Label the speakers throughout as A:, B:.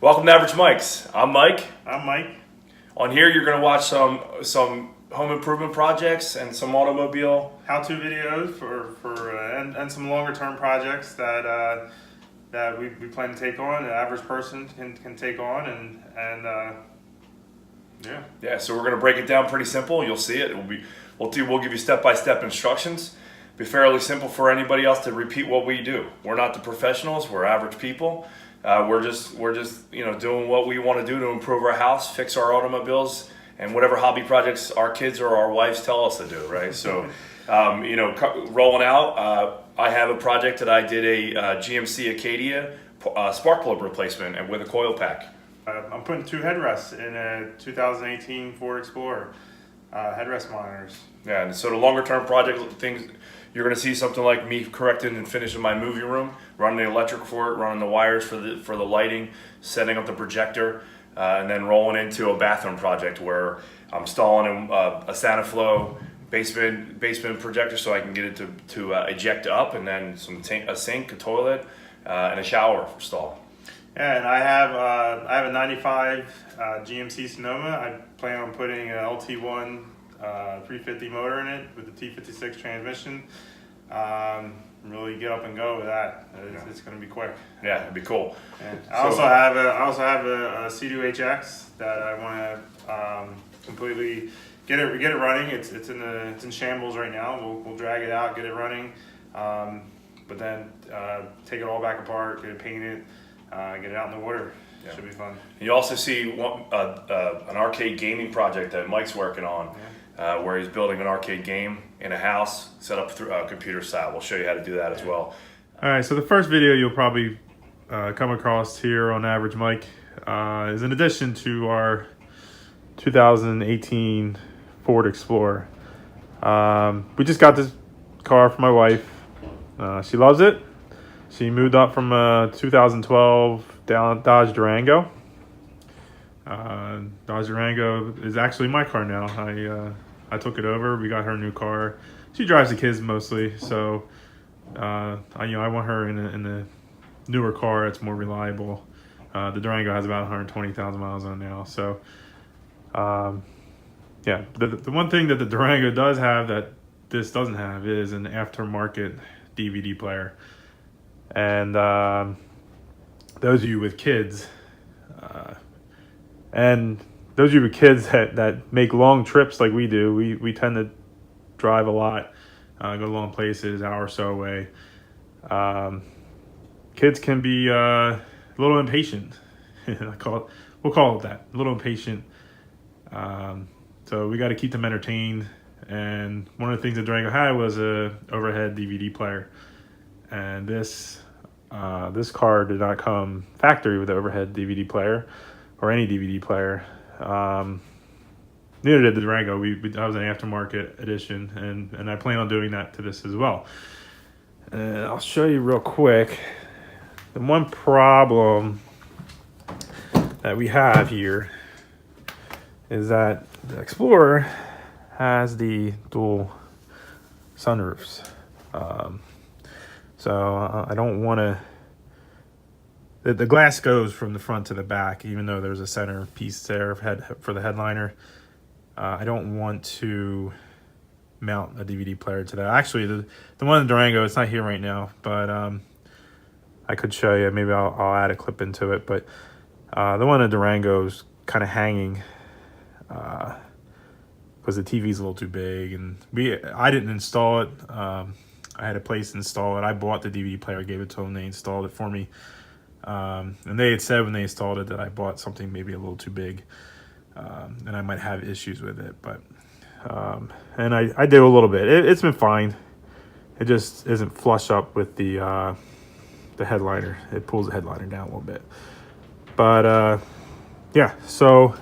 A: Welcome to Average Mike's. I'm Mike.
B: I'm Mike.
A: On here, you're going to watch some home improvement projects and some automobile
B: how-to videos and some longer-term projects that we plan to take on. An average person can take on,
A: yeah. So we're going to break it down pretty simple. You'll see it. We'll give you step-by-step instructions. Be fairly simple for anybody else to repeat what we do. We're not the professionals. We're average people. We're just doing what we want to do to improve our house, fix our automobiles, and whatever hobby projects our kids or our wives tell us to do. Right. So, rolling out, I have a project that I did a GMC Acadia spark plug replacement and with a coil pack.
B: I'm putting two headrests in a 2018 Ford Explorer. Headrest monitors.
A: Yeah, and so the longer term project things, you're going to see something like me correcting and finishing my movie room, running the electric for it, running the wires for the lighting, setting up the projector, and then rolling into a bathroom project where I'm installing a SaniFlow basement projector so I can get it to eject up, and then a sink, a toilet, and a shower stall.
B: Yeah, and I have a 95 GMC Sonoma. I plan on putting an LT1 350 motor in it with the T56 transmission. Really get up and go with that. It's going to be quick.
A: Yeah, it'd be cool.
B: And I also have a C2HX that I want to completely get it running. It's in shambles right now. We'll drag it out, get it running, but then take it all back apart, get it painted. Get it out in the water. Yeah. Should be fun.
A: You also see an arcade gaming project that Mike's working on, where he's building an arcade game in a house set up through computer style. We'll show you how to do that as well.
C: All right, so the first video you'll probably come across here on Average Mike is in addition to our 2018 Ford Explorer. We just got this car for my wife. She loves it. She moved up from 2012 Dodge Durango. Dodge Durango is actually my car now. I took it over. We got her a new car. She drives the kids mostly, so I want her in the newer car. It's more reliable. The Durango has about 120,000 miles on it now. So, the one thing that the Durango does have that this doesn't have is an aftermarket DVD player. And those of you with kids, that make long trips like we do, we tend to drive a lot, go to long places, hour or so away. Kids can be a little impatient. We'll call it that, a little impatient. So we got to keep them entertained. And one of the things that Durango had was a overhead DVD player. And this car did not come factory with an overhead DVD player or any DVD player. Neither did the Durango. That was an aftermarket edition, and I plan on doing that to this as well. And I'll show you real quick. The one problem that we have here is that the Explorer has the dual sunroofs. So I don't want to. The glass goes from the front to the back, even though there's a center piece there for the headliner. I don't want to mount a DVD player to that. Actually, the one in Durango, it's not here right now, but I could show you. Maybe I'll add a clip into it. But the one in Durango is kind of hanging because the TV's a little too big, and I didn't install it. I had a place to install it. I bought the DVD player, gave it to them, they installed it for me. And they had said when they installed it that I bought something maybe a little too big, and I might have issues with it. But and I do a little bit. It's been fine. It just isn't flush up with the headliner. It pulls the headliner down a little bit. But yeah, so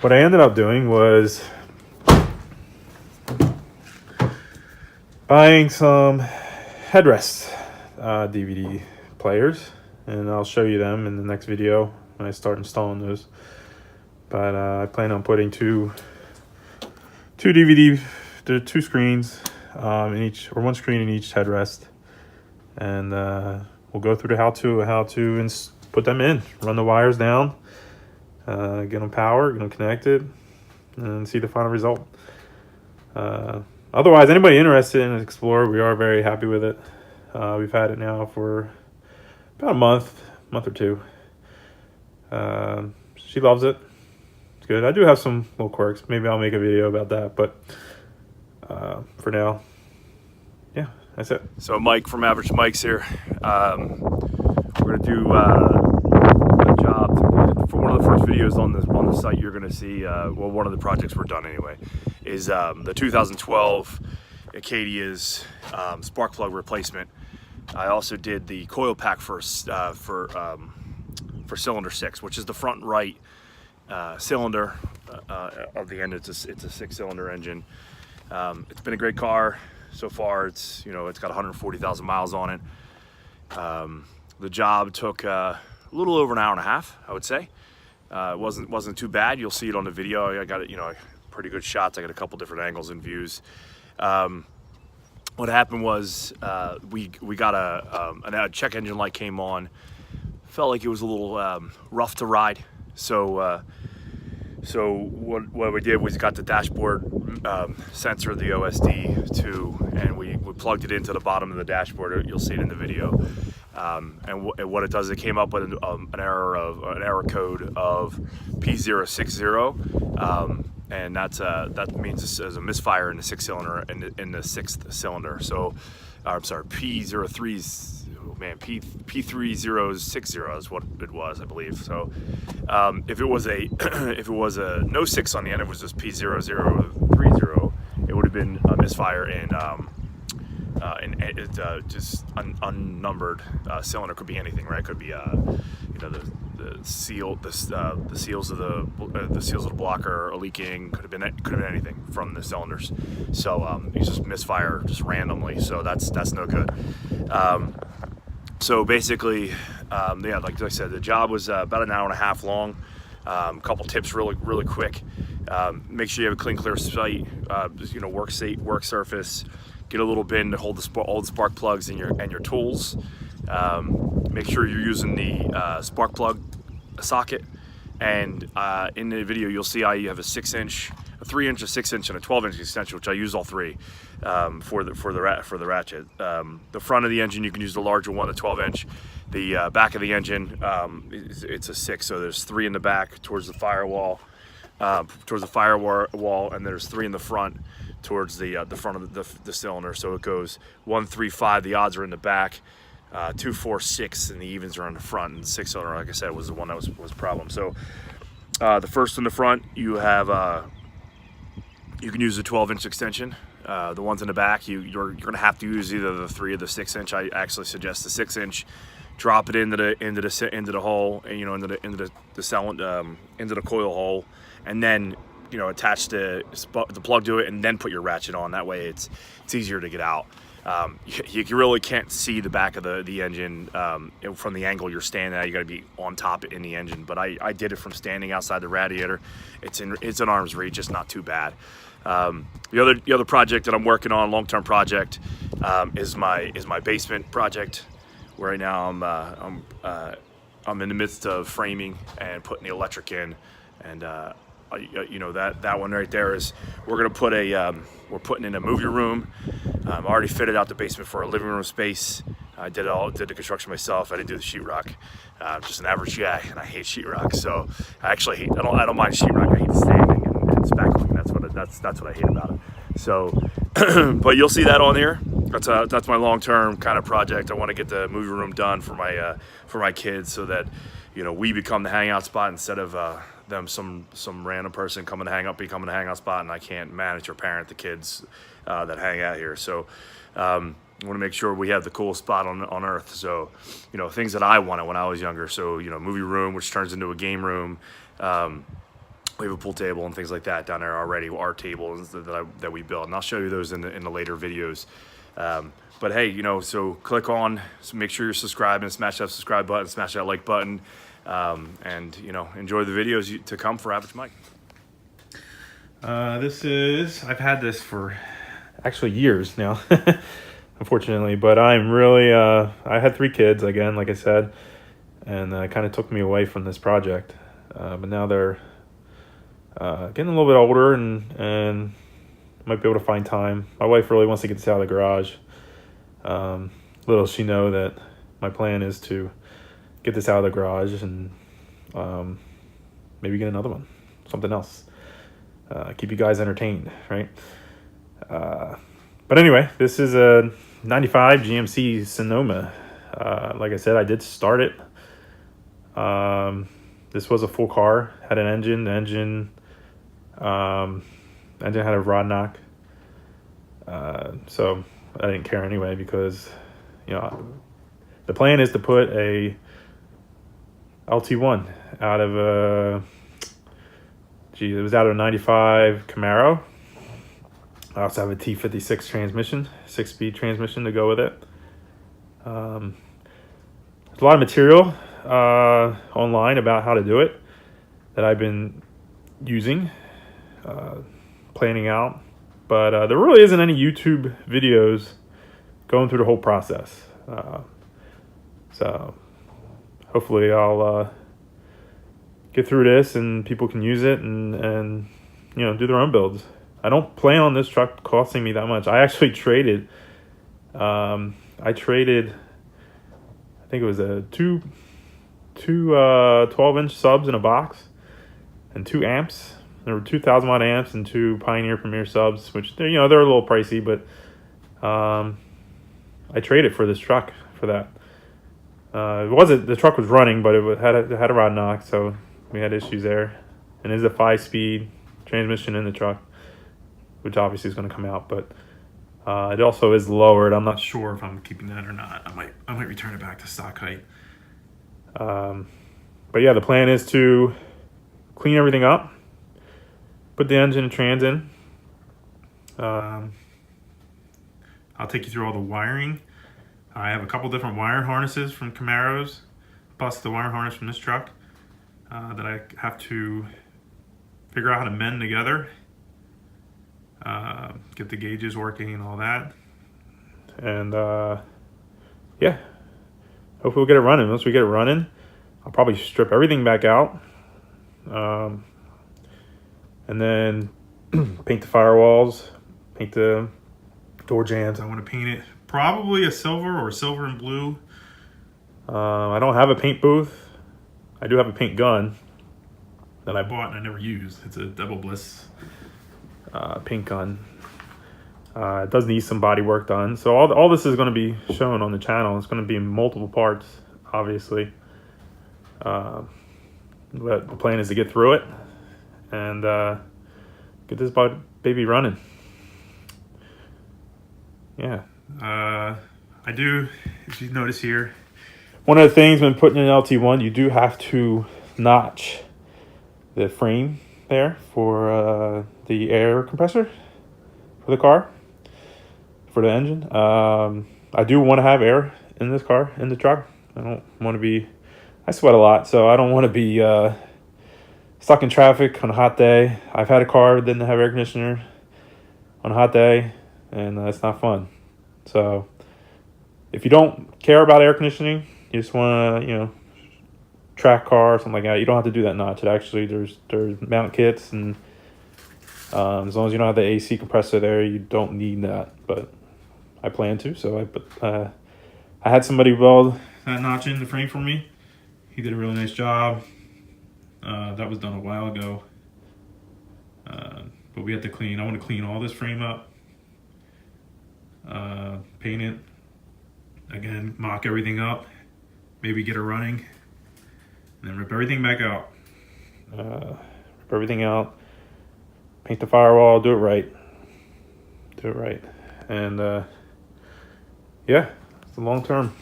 C: what I ended up doing was buying some headrest DVD players, and I'll show you them in the next video when I start installing those. But I plan on putting two screens in each, or one screen in each headrest, and we'll go through the how to put them in, run the wires down, get them powered, get them connected, and see the final result. Otherwise, anybody interested in an Explorer, we are very happy with it. We've had it now for about a month or two. She loves it. It's good. I do have some little quirks. Maybe I'll make a video about that, but for now, yeah, that's it.
A: So Mike from Average Mike's here. We're gonna do a job for one of the first videos on the site. You're gonna see. Well, one of the projects we're done anyway is the 2012 Acadias spark plug replacement. I also did the coil pack for cylinder 6, which is the front right cylinder of the end. It's a 6-cylinder engine. It's been a great car so far. It's got 140,000 miles on it. The job took a little over an hour and a half, I would say. It wasn't too bad. You'll see it on the video. I got it, pretty good shots. I got a couple different angles and views. What happened was we got a check engine light came on. Felt like it was a little rough to ride. So what we did was got the dashboard sensor, the OSD2, and we plugged it into the bottom of the dashboard. You'll see it in the video. And what it does, it came up with an error code of P060, and that means there's a misfire in the 6-cylinder in the 6th cylinder. So, I'm sorry, P3060 is what it was, I believe. So, if it was a no 6 on the end, it was just P0030. It would have been a misfire in just unnumbered cylinder. Could be anything, right? Could be the seals of the blocker are leaking. Could have been anything from the cylinders. So you just misfire just randomly. So that's no good. So basically, like I said, the job was about an hour and a half long. A couple tips really quick. Make sure you have a clear site. Work surface. Get a little bin to hold all the spark plugs and your tools. Make sure you're using the spark plug socket. And in the video, you'll see I have a 6-inch, a 3-inch, a 6-inch, and a 12-inch extension, which I use all three for the ratchet. The front of the engine, you can use the larger one, the 12-inch. The back of the engine, it's a 6, so there's 3 in the back towards the firewall, and there's 3 in the front towards the front of the cylinder. So it goes 1, 3, 5. The odds are in the back. 2, 4, 6, and the evens are on the front. And the 6-cylinder, like I said, was the one that was a problem. So the first in the front, you have you can use a 12-inch extension. The ones in the back, you're going to have to use either the 3 or the 6-inch. I actually suggest the 6-inch. Drop it into the hole, and into the coil hole, and then attach the plug to it, and then put your ratchet on. That way, it's easier to get out. You really can't see the back of the engine from the angle you're standing at. You got to be on top in the engine. But I did it from standing outside the radiator. It's in arm's reach. It's not too bad. The other project that I'm working on, long-term project, is my basement project. Right now I'm in the midst of framing and putting the electric in, and that one right there is we're putting in a movie room. I already fitted out the basement for a living room space. I did the construction myself. I didn't do the sheetrock. I'm just an average guy, and I hate sheetrock. So I don't mind sheetrock. I hate standing and spackling. That's what I hate about it. So, but you'll see that on here. That's my long-term kind of project. I want to get the movie room done for my kids, so that we become the hangout spot instead of them some random person becoming a hangout spot, and I can't manage or parent the kids that hang out here. So I want to make sure we have the coolest spot on earth. So things that I wanted when I was younger. So movie room, which turns into a game room. We have a pool table and things like that down there already. Our tables that we built, and I'll show you those in the later videos. But hey, so click on, so make sure you're subscribed and smash that subscribe button, smash that like button, and enjoy the videos to come for Average Mike.
C: I've had this for actually years now, unfortunately, but I'm really, I had 3 kids again, like I said. and kind of took me away from this project. But now they're getting a little bit older, and might be able to find time. My wife really wants to get this out of the garage. Little does she know that my plan is to get this out of the garage and maybe get another one, something else. Keep you guys entertained, right? But anyway, this is a 95 GMC Sonoma. Like I said, I did start it. This was a full car, had an engine. The engine had a rod knock. So I didn't care anyway, because, the plan is to put a LT1 out of it was out of a 95 Camaro. I also have a T56 transmission, 6-speed transmission to go with it. There's a lot of material online about how to do it that I've been using, planning out, but there really isn't any YouTube videos going through the whole process. So hopefully I'll get through this and people can use it and do their own builds. I don't plan on this truck costing me that much. I actually traded. I think it was two 12-inch subs in a box and 2 amps. There were 2,000 watt amps and 2 Pioneer Premier subs, which they're a little pricey, but I traded for this truck for that. The truck was running, but it had a rod knock, so we had issues there. And it's a 5-speed transmission in the truck, which obviously is going to come out, but it also is lowered. I'm not sure if I'm keeping that or not. I might return it back to stock height. But yeah, the plan is to clean everything up, put the engine and trans in. I'll take you through all the wiring. I have a couple different wire harnesses from Camaros, plus the wire harness from this truck that I have to figure out how to mend together, get the gauges working and all that. And yeah, hopefully we'll get it running. Once we get it running, I'll probably strip everything back out, and then paint the firewalls, paint the door jambs. I want to paint it probably a silver or silver and blue. I don't have a paint booth. I do have a paint gun that I bought and I never used. It's a Double Bliss paint gun. It does need some body work done. So all this is going to be shown on the channel. It's going to be in multiple parts, obviously. But the plan is to get through it and get this baby running. Yeah. I do, if you notice here, one of the things when putting an LT1, you do have to notch the frame there for the air compressor for the car, for the engine. I do want to have air in this car, in the truck. I sweat a lot, so I don't want to be stuck in traffic on a hot day. I've had a car that didn't have air conditioner on a hot day, and it's not fun. So if you don't care about air conditioning, you just want to, track car or something like that, you don't have to do that notch. It actually, there's mount kits, and as long as you don't have the AC compressor there, you don't need that. But I plan to, so I had somebody weld that notch in the frame for me. He did a really nice job. That was done a while ago. But we have to clean. I want to clean all this frame up. Paint it. Again, mock everything up. Maybe get it running. And then rip everything back out. Rip everything out. Paint the firewall. Do it right. And yeah, it's the long term.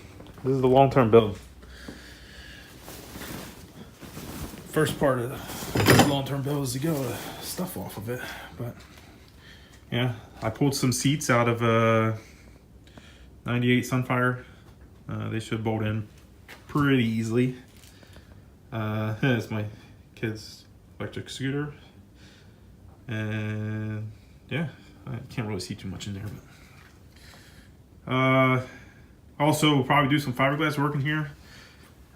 C: This is the long term build. First part of the long term build is to get all the stuff off of it. But yeah, I pulled some seats out of a 98 Sunfire. They should bolt in pretty easily. It's my kid's electric scooter. And yeah, I can't really see too much in there. But also, we'll probably do some fiberglass work in here.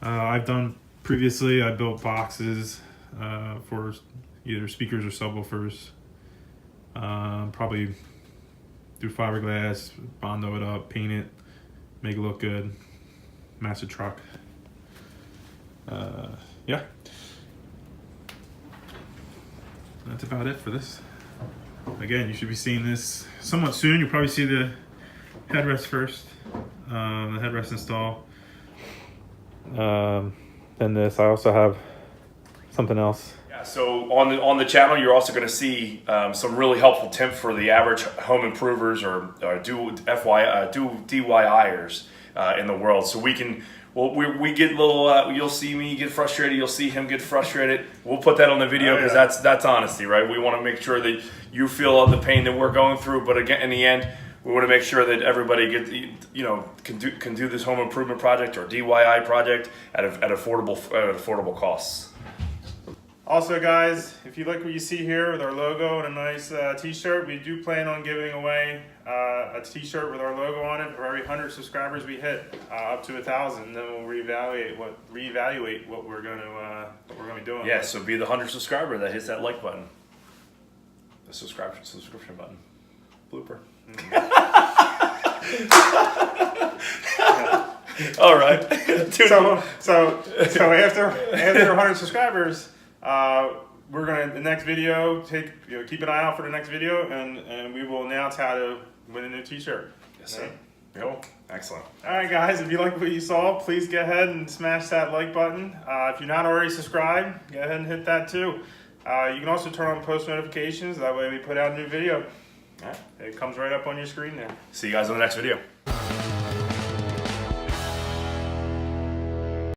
C: I've done previously. I built boxes for either speakers or subwoofers. Probably do fiberglass, bondo it up, paint it, make it look good. Massive truck. Yeah. That's about it for this. Again, you should be seeing this somewhat soon. You'll probably see the headrest first. The headrest install. Then this. I also have something else.
A: Yeah, so on the channel, you're also going to see some really helpful tips for the average home improvers or do DIYers in the world. So we can. Well, we get little. You'll see me get frustrated. You'll see him get frustrated. We'll put that on the video because that's honesty, right? We want to make sure that you feel the pain that we're going through. But again, in the end, we want to make sure that everybody can do this home improvement project or DIY project at affordable costs.
B: Also, guys, if you like what you see here with our logo and a nice t-shirt, we do plan on giving away a t-shirt with our logo on it for every 100 subscribers we hit, up to 1,000. Then we'll reevaluate what we're going to be doing.
A: Yeah, so be the 100 subscriber that hits that like button, the subscription button. Blooper. All right.
B: So after 100 subscribers. We're gonna the next video. Keep an eye out for the next video, and we will announce how to win a new T-shirt.
A: Yes, sir. Cool. Excellent.
B: All right, guys. If you like what you saw, please go ahead and smash that like button. If you're not already subscribed, go ahead and hit that too. You can also turn on post notifications. That way, we put out a new video.
A: All right.
B: It comes right up on your screen there.
A: See you guys on the next video.